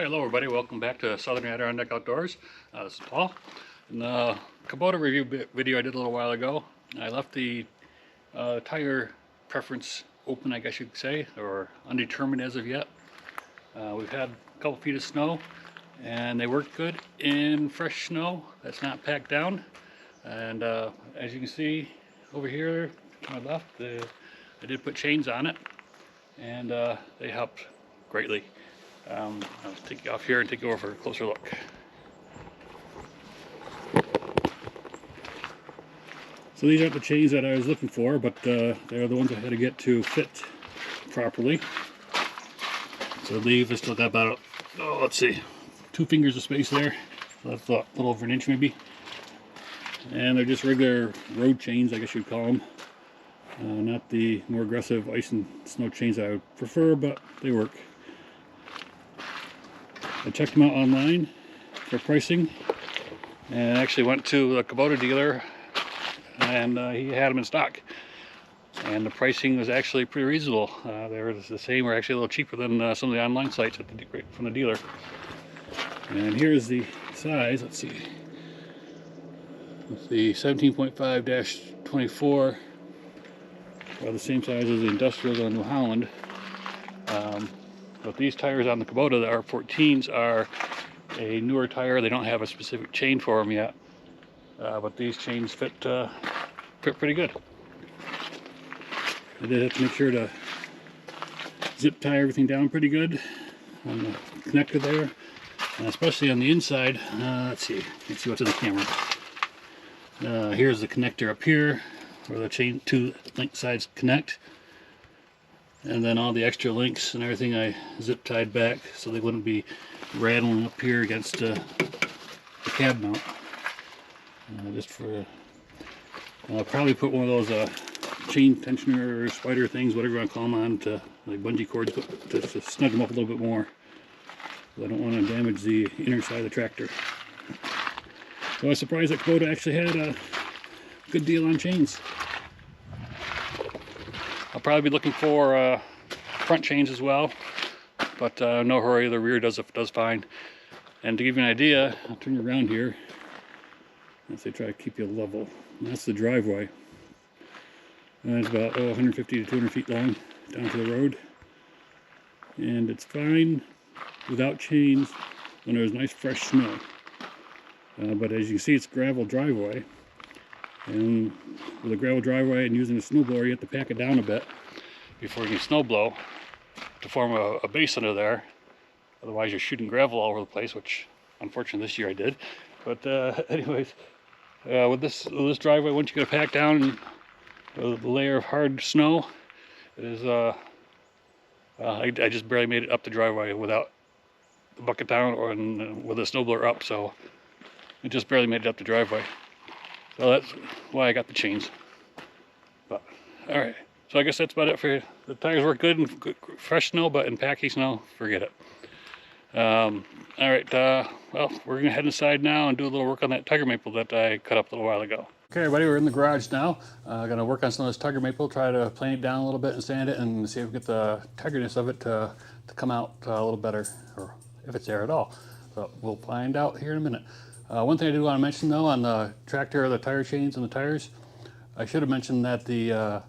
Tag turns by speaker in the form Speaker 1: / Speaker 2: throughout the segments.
Speaker 1: Hi, hello everybody. Welcome back to Southern Adirondack Outdoors. This is Paul. In the Kubota review video I did a little while ago, I left the tire preference open, I guess you could say, or undetermined as of yet. We've had a couple feet of snow, and they work good in fresh snow that's not packed down. And as you can see over here to my left, I did put chains on it, and they helped greatly. I'll take you off here and take you over for a closer look. So these aren't the chains that I was looking for, but they're the ones I had to get to fit properly. So leave, I still got about, let's see, 2 fingers of space there. So that's a little over 1 inch maybe. And they're just regular road chains, I guess you'd call them. Not the more aggressive ice and snow chains I would prefer, but they work. I checked them out online for pricing, and actually went to the Kubota dealer, and he had them in stock. And the pricing was actually pretty reasonable. They were the same, or actually a little cheaper than some of the online sites from the dealer. And here's the size. Let's see. It's the 17.5-24, the same size as the Industrials on New Holland. But these tires on the Kubota, the R-14s, are a newer tire. They don't have a specific chain for them yet, but these chains fit pretty good. I did have to make sure to zip tie everything down pretty good on the connector there, and especially on the inside. Let's see, let's see what's in the camera. Here's the connector up here, where the chain 2 link sides connect. And then all the extra links and everything I zip tied back so they wouldn't be rattling up here against the cab mount. Just for, I'll probably put one of those chain tensioner or spider things, whatever you want to call them, on to like bungee cords to snug them up a little bit more. I don't want to damage the inner side of the tractor. So I was surprised that Kubota actually had a good deal on chains. I'll probably be looking for front chains as well, but no hurry. The rear does fine. And to give you an idea, I'll turn you around here as they try to keep you level. And that's the driveway. And it's about 150 to 200 feet long down to the road, and it's fine without chains when there's nice fresh snow. But as you can see, it's gravel driveway. And with a gravel driveway and using a snowblower, you have to pack it down a bit before you can snow blow to form a base under there. Otherwise you're shooting gravel all over the place, which unfortunately this year I did. But anyways, with this driveway, once you get it packed down with a layer of hard snow, it is I just barely made it up the driveway without the bucket down or with the snowblower up, so it just barely made it up the driveway. So that's why I got the chains. But alright, so I guess that's about it for you. The tires work good in fresh snow, but in packy snow, forget it. Alright, well, we're going to head inside now and do a little work on that tiger maple that I cut up a little while ago. Okay everybody, we're in the garage now. Going to work on some of this tiger maple, try to plane it down a little bit and sand it, and see if we get the tigerness of it to come out a little better, or if it's there at all. So we'll find out here in a minute. One thing I do want to mention though, on the tractor, the tire chains and the tires, I should have mentioned that the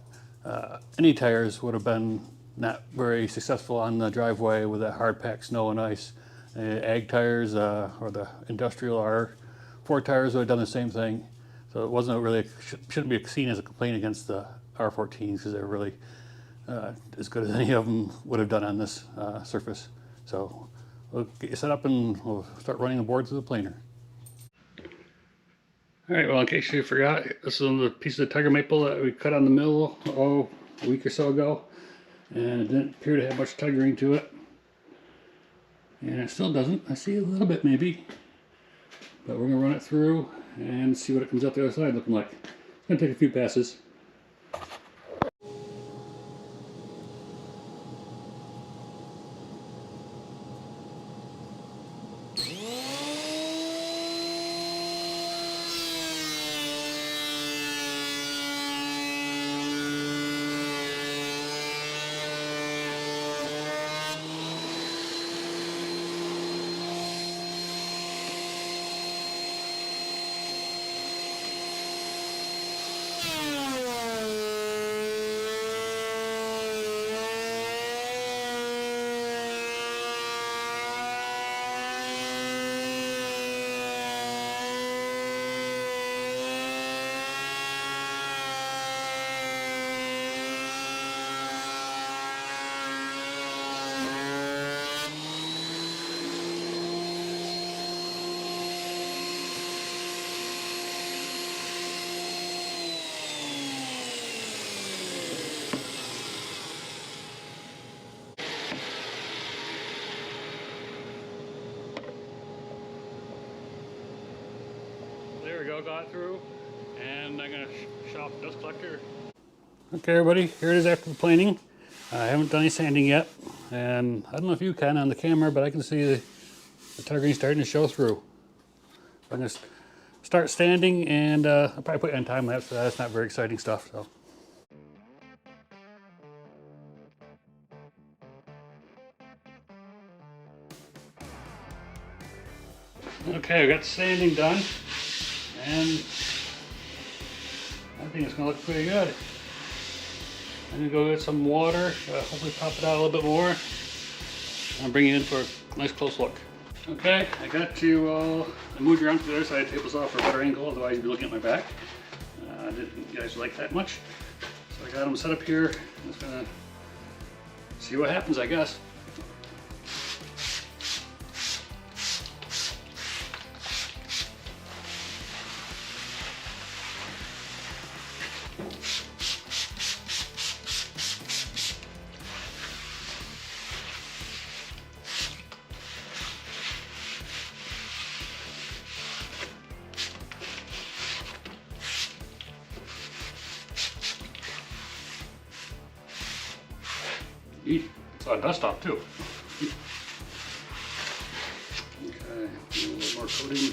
Speaker 1: any tires would have been not very successful on the driveway with that hard packed snow and ice. Ag tires or the industrial R4 tires would have done the same thing. So it wasn't really, shouldn't be seen as a complaint against the R14s, because they're really as good as any of them would have done on this surface. So we'll get you set up and we'll start running the boards of the planer. Alright, well, in case you forgot, this is the piece of tiger maple that we cut on the mill a week or so ago, and it didn't appear to have much tigering to it, and it still doesn't. I see a little bit maybe, but we're going to run it through and see what it comes out the other side looking like. It's going to take a few passes. got through, and I'm gonna shut off the dust collector. Okay everybody, here it is after the planing. I haven't done any sanding yet, and I don't know if you can on the camera, but I can see the tire green starting to show through. I'm gonna start sanding, and I'll probably put in time lapse for that. It's not very exciting stuff. So. Okay, we got the sanding done, and I think it's gonna look pretty good. I'm gonna go get some water, hopefully pop it out a little bit more. I'll bring you in for a nice close look. Okay, I got to, I moved around to the other side, tables off for a better angle, otherwise you'd be looking at my back. I didn't guys like that much. So I got them set up here. I'm just gonna see what happens, I guess. Eat. Saw a dust off too. Okay, a little more coating.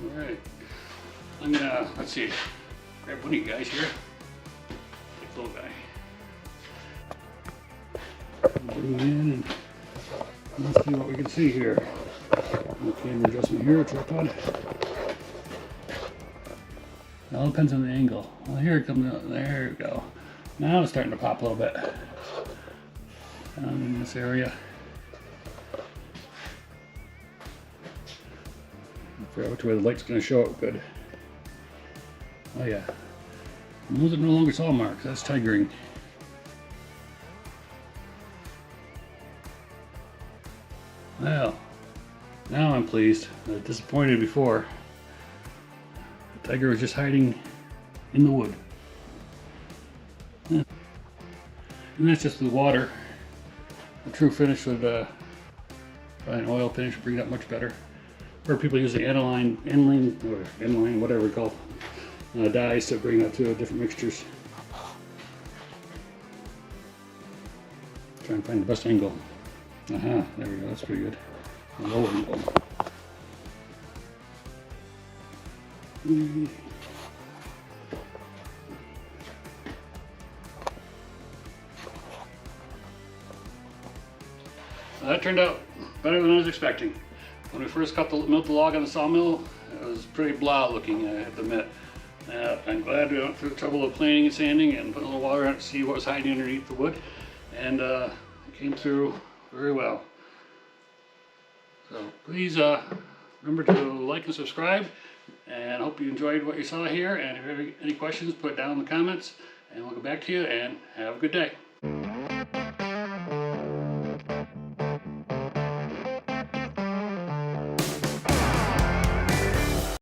Speaker 1: All right, I'm gonna, let's see, grab one of you guys here. Take the little guy. Bring it in and let's see what we can see here. Camera adjustment here, tripod. It all depends on the angle. Well, here it comes out. There we go. Now it's starting to pop a little bit. Down in this area. I forgot which way the light's going to show it good. Oh yeah. Those are no longer saw marks. That's tigering. Well. Now I'm pleased. I was disappointed before. The tiger was just hiding in the wood. Yeah. And that's just the water. The true finish would, an oil finish would bring it up much better. Or people use the aniline, whatever it's called, dyes to bring that to different mixtures. Try and find the best angle. Aha, there we go, that's pretty good. Low angle. That turned out better than I was expecting. When we first milled the log on the sawmill, it was pretty blah looking, I have to admit. I'm glad we went through the trouble of planing and sanding and putting a little water on it to see what was hiding underneath the wood, and it came through very well. So please remember to like and subscribe, and I hope you enjoyed what you saw here, and if you have any questions, put it down in the comments and we'll get back to you, and have a good day.